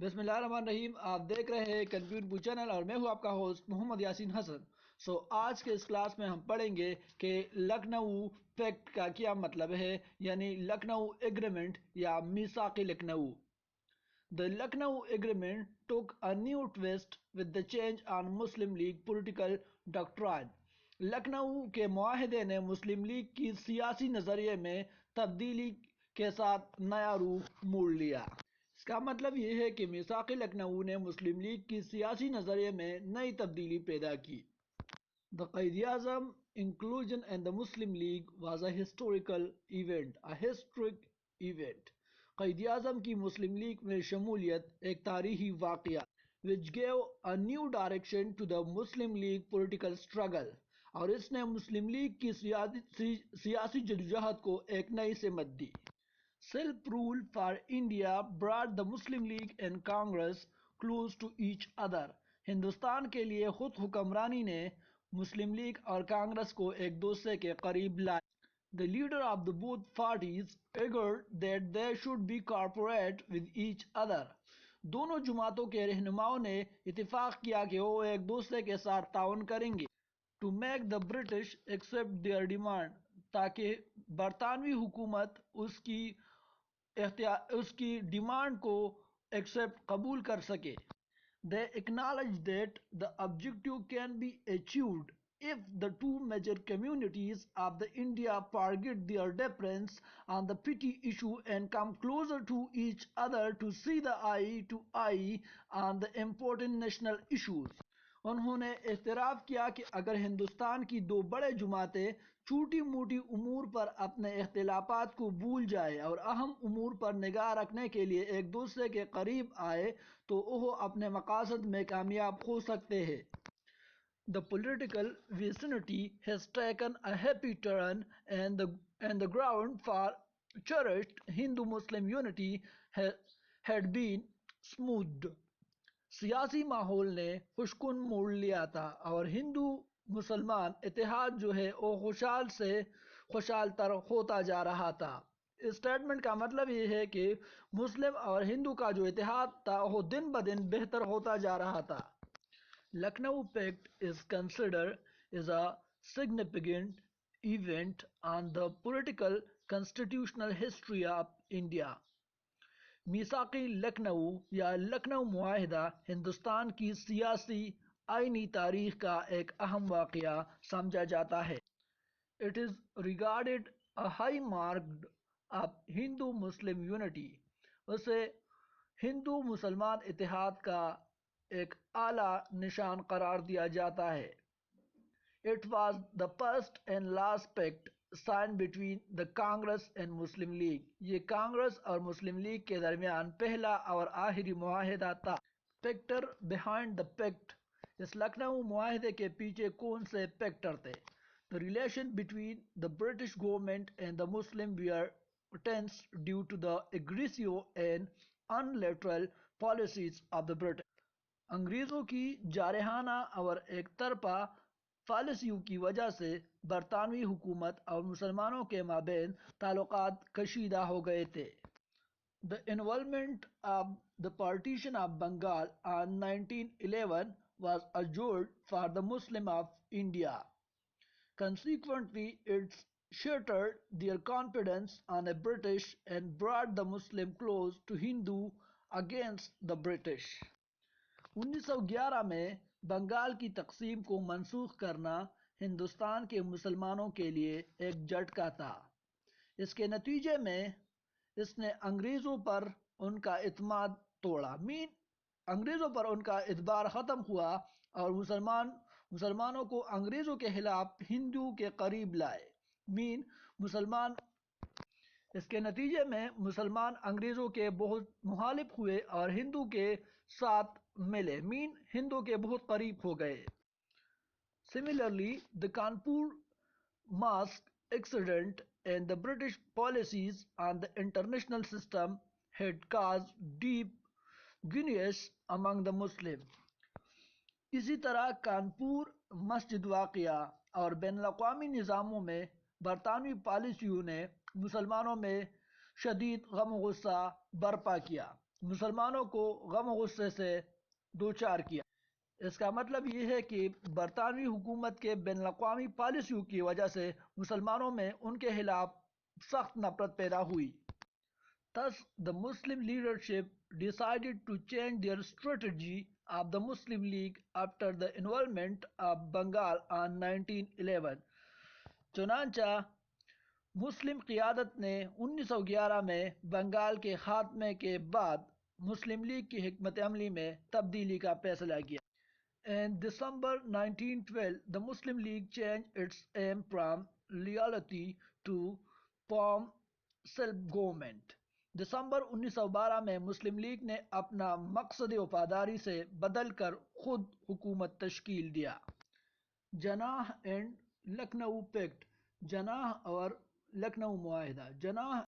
بسم اللہ الرحمن الرحیم. آپ دیکھ رہے ہیں کنفیوژن چینل اور میں ہوں آپ کا ہوسٹ محمد یاسین حسن. آج کے اس کلاس میں ہم پڑھیں گے کہ لکھنؤ پیکٹ کا کیا مطلب ہے، یعنی لکھنؤ ایگریمنٹ یا میثاق Lucknow. The Lucknow Agreement took a new twist with the change on Muslim League political doctrine. Lucknow کے معاہدے نے مسلم لیگ کی سیاسی نظریے میں تبدیلی کے ساتھ نیا روپ موڑ لیا. اس کا مطلب یہ ہے کہ میثاق لکھنؤ نے مسلم لیگ کی سیاسی نظریے میں نئی تبدیلی پیدا کی. The Quaid-e-Azam inclusion in the Muslim League was a historical event. قائد-ے-اعظم کی مسلم لیگ میں شمولیت ایک تاریخی واقعہ which gave a new direction to the Muslim League political struggle. اور اس نے مسلم لیگ کی سیاسی جدوجہد کو ایک نئی سمت دی. Self-rule for India brought the Muslim League and Congress close to each other. Hindustan کے لیے خود حکمرانی نے مسلم لیگ اور کانگریس کو ایک دوسرے کے قریب لائے. The leader of the both parties agreed that they should be cooperate with each other. دونوں جماعتوں کے رہنماؤں نے اتفاق کیا کہ وہ ایک دوسرے کے ساتھ تعاون کریں گے. To make the British accept their demand. تاکہ برطانوی حکومت اس کی ڈیمانڈ کو قبول کر سکے. They acknowledge that the objective can be achieved if the two major communities of the India forget their difference on the petty issue and come closer to each other to see the eye to eye on the important national issues. انہوں نے اعتراف کیا کہ اگر ہندوستان کی دو بڑے جماعتیں چھوٹی موٹی امور پر اپنے اختلافات کو بھول جائے اور اہم امور پر نگاہ رکھنے کے لیے ایک دوسرے کے قریب آئے تو وہ اپنے مقاصد میں کامیاب ہو سکتے ہیں. The political vicinity has taken a happy turn and the ground for cherished Hindu-Muslim unity had been smoothed. سیاسی ماحول نے خوشکن موڑ لیا تھا اور ہندو مسلمان اتحاد جو ہے وہ خوشحال تر ہوتا جا رہا تھا. اس اسٹیٹمنٹ کا مطلب یہ ہے کہ مسلم اور ہندو کا جو اتحاد تھا وہ دن بدن بہتر ہوتا جا رہا تھا. Lucknow packet is considered as a significant event on the political constitutional history of India. میثاق لکھنؤ یا لکھنؤ معاہدہ ہندوستان کی سیاسی آئینی تاریخ کا ایک اہم واقعہ سمجھا جاتا ہے. It is regarded a high mark of Hindu-Muslim unity. اسے ہندو مسلمان اتحاد کا ایک اعلیٰ نشان قرار دیا جاتا ہے. It was the first and last pact signed between the Congress and Muslim League. یہ کانگریس اور مسلم لیگ کے درمیان پہلا اور آخری معاہدہ تھا. Factor behind the pact. اس لکھنؤ معاہدے کے پیچھے کون سے فیکٹر تھے؟ The relation between the British government and the Muslim were tense due to the aggressive and unilateral policies of the British. انگریزوں کی جارحانہ اور ایک طرفہ پالیسیوں کی وجہ سے برطانوی حکومت اور مسلمانوں کے مابین تعلقات کشیدہ ہو گئے تھے. The involvement of the partition of Bengal on 1911 was adjourned for the Muslim of India. Consequently, it shattered their confidence on the British and brought the Muslim close to Hindu against the British. 1911 میں بنگال کی تقسیم کو منسوخ کرنا ہندوستان کے مسلمانوں کے لیے ایک جھٹکا تھا. اس کے نتیجے میں اس نے انگریزوں پر ان کا اعتماد توڑا. انگریزوں پر ان کا اعتبار ختم ہوا اور مسلمانوں کو انگریزوں کے خلاف ہندو کے قریب لائے. اس کے نتیجے میں مسلمان انگریزوں کے بہت مخالف ہوئے اور ہندو کے ساتھ ملے. ہندو کے بہت قریب ہو گئے. Similarly, the Kanpur mosque accident and the British policies on the international system had caused deep grief among the Muslims. اسی طرح کانپور مسجد واقعہ اور بین الاقوامی نظاموں میں برطانوی پالیسیوں نے مسلمانوں میں شدید غم و غصہ برپا کیا. مسلمانوں کو غم و غصے سے دوچار کیا۔ اس کا مطلب یہ ہے کہ برطانوی حکومت کے بین الاقوامی پالیسیوں کی وجہ سے مسلمانوں میں ان کے خلاف سخت نفرت پیدا ہوئی۔ Thus, the Muslim leadership decided to change their strategy of the Muslim League after the involvement of Bengal on 1911۔ چنانچہ مسلم قیادت نے 1911 میں بنگال کے خاتمے کے بعد مسلم لیگ کی حکمت عملی میں تبدیلی کا فیصلہ کیا۔ In December 1912, the Muslim League changed its aim from loyalty to form self-government۔ دسمبر 1912 میں مسلم لیگ نے اپنا مقصد وفاداری سے بدل کر خود حکومت تشکیل دیا۔ جناح اینڈ لکھنؤ پیکٹ، جناح اور لکھنؤ معاہدہ۔ جناح